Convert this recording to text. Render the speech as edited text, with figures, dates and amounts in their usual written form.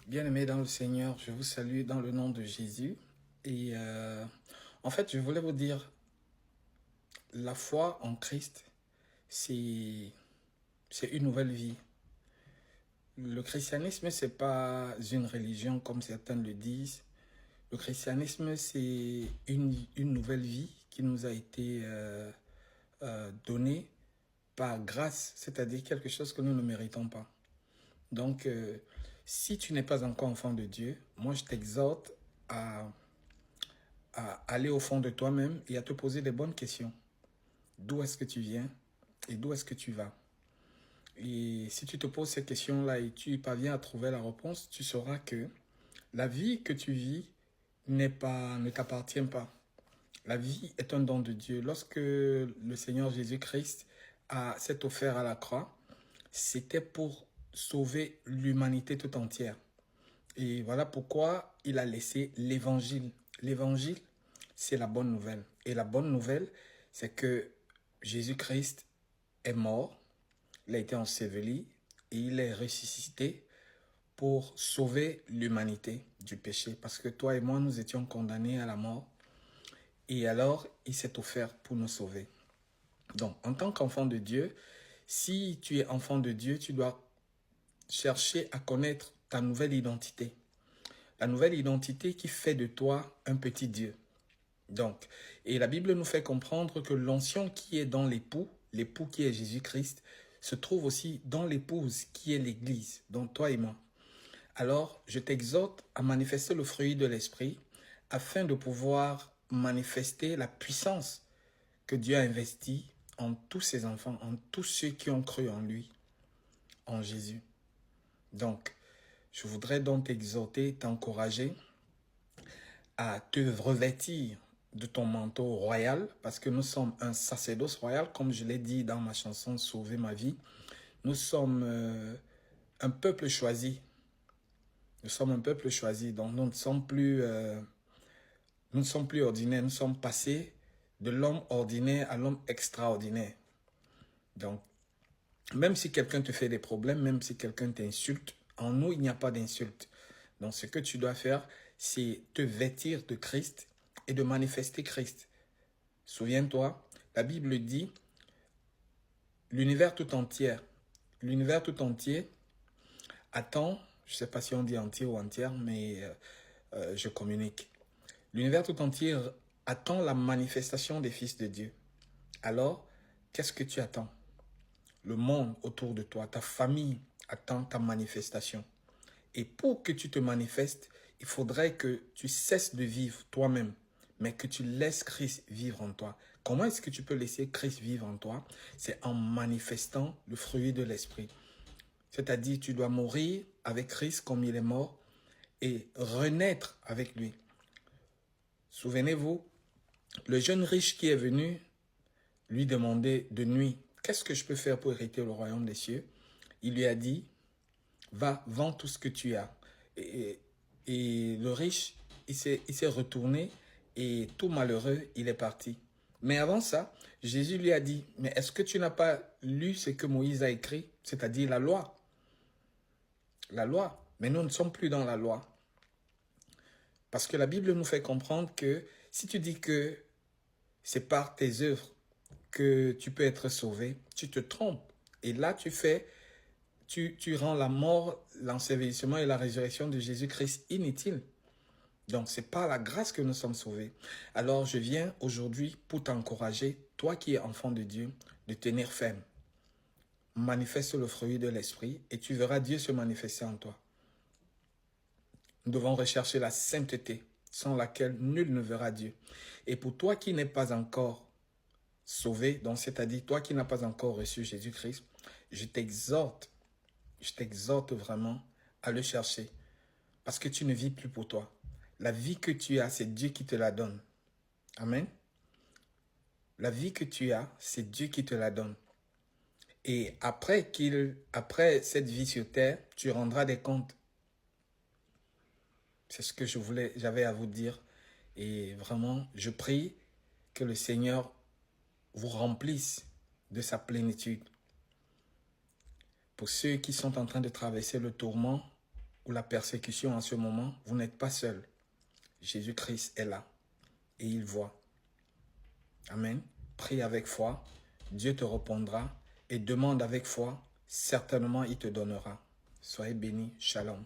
Bien-aimés dans le Seigneur, je vous salue dans le nom de Jésus. Et en fait, je voulais vous dire, la foi en Christ, c'est une nouvelle vie. Le christianisme, c'est pas une religion comme certains le disent. Le christianisme, c'est une nouvelle vie qui nous a été donnée par grâce, c'est-à-dire quelque chose que nous ne méritons pas. Donc, si tu n'es pas encore enfant de Dieu, moi je t'exhorte à aller au fond de toi-même et à te poser des bonnes questions. D'où est-ce que tu viens et d'où est-ce que tu vas? Et si tu te poses ces questions-là et tu parviens à trouver la réponse, tu sauras que la vie que tu vis ne t'appartient pas. La vie est un don de Dieu. Lorsque le Seigneur Jésus-Christ s'est offert à la croix, c'était pour sauver l'humanité tout entière. Et voilà pourquoi il a laissé l'évangile. L'évangile, c'est la bonne nouvelle. Et la bonne nouvelle, c'est que Jésus-Christ est mort, il a été enseveli et il est ressuscité pour sauver l'humanité du péché. Parce que toi et moi, nous étions condamnés à la mort. Et alors, il s'est offert pour nous sauver. Donc, en tant qu'enfant de Dieu, si tu es enfant de Dieu, tu dois chercher à connaître ta nouvelle identité. La nouvelle identité qui fait de toi un petit Dieu. Donc, et la Bible nous fait comprendre que l'ancien qui est dans l'époux, l'époux qui est Jésus-Christ, se trouve aussi dans l'épouse qui est l'Église, donc toi et moi. Alors, je t'exhorte à manifester le fruit de l'Esprit afin de pouvoir manifester la puissance que Dieu a investie en tous ses enfants, en tous ceux qui ont cru en lui, en Jésus. Donc, je voudrais donc t'exhorter, t'encourager à te revêtir de ton manteau royal, parce que nous sommes un sacerdoce royal, comme je l'ai dit dans ma chanson Sauver ma vie. Nous sommes un peuple choisi. Nous sommes un peuple choisi, donc nous ne sommes plus ordinaires, nous sommes passés de l'homme ordinaire à l'homme extraordinaire. Donc, même si quelqu'un te fait des problèmes, même si quelqu'un t'insulte, en nous, il n'y a pas d'insulte. Donc, ce que tu dois faire, c'est te vêtir de Christ et de manifester Christ. Souviens-toi, la Bible dit l'univers tout entier attend, je ne sais pas si on dit entier ou entière, mais je communique. L'univers tout entier attend la manifestation des fils de Dieu. Alors, qu'est-ce que tu attends? Le monde autour de toi, ta famille attend ta manifestation. Et pour que tu te manifestes, il faudrait que tu cesses de vivre toi-même, mais que tu laisses Christ vivre en toi. Comment est-ce que tu peux laisser Christ vivre en toi? C'est en manifestant le fruit de l'esprit. C'est-à-dire, tu dois mourir avec Christ comme il est mort et renaître avec lui. Souvenez-vous, le jeune riche qui est venu lui demander de nuit, qu'est-ce que je peux faire pour hériter le royaume des cieux? Il lui a dit, va, vends tout ce que tu as. Et le riche, il s'est retourné et tout malheureux, il est parti. Mais avant ça, Jésus lui a dit, mais est-ce que tu n'as pas lu ce que Moïse a écrit, c'est-à-dire la loi? La loi. Mais nous ne sommes plus dans la loi. Parce que la Bible nous fait comprendre que si tu dis que c'est par tes œuvres que tu peux être sauvé, tu te trompes. Et là, tu rends la mort, l'ensevelissement et la résurrection de Jésus-Christ inutiles. Donc, c'est par la grâce que nous sommes sauvés. Alors, je viens aujourd'hui pour t'encourager, toi qui es enfant de Dieu, de tenir ferme. Manifeste le fruit de l'esprit et tu verras Dieu se manifester en toi. Nous devons rechercher la sainteté, sans laquelle nul ne verra Dieu. Et pour toi qui n'es pas encore sauvé, donc c'est-à-dire toi qui n'as pas encore reçu Jésus-Christ, je t'exhorte vraiment à le chercher. Parce que tu ne vis plus pour toi. La vie que tu as, c'est Dieu qui te la donne. Amen. La vie que tu as, c'est Dieu qui te la donne. Et après cette vie sur terre, tu rendras des comptes. C'est ce que j'avais à vous dire. Et vraiment, je prie que le Seigneur vous remplisse de sa plénitude. Pour ceux qui sont en train de traverser le tourment, ou la persécution en ce moment, vous n'êtes pas seul. Jésus-Christ est là et il voit. Amen. Prie avec foi, Dieu te répondra et demande avec foi, certainement il te donnera. Soyez bénis. Shalom.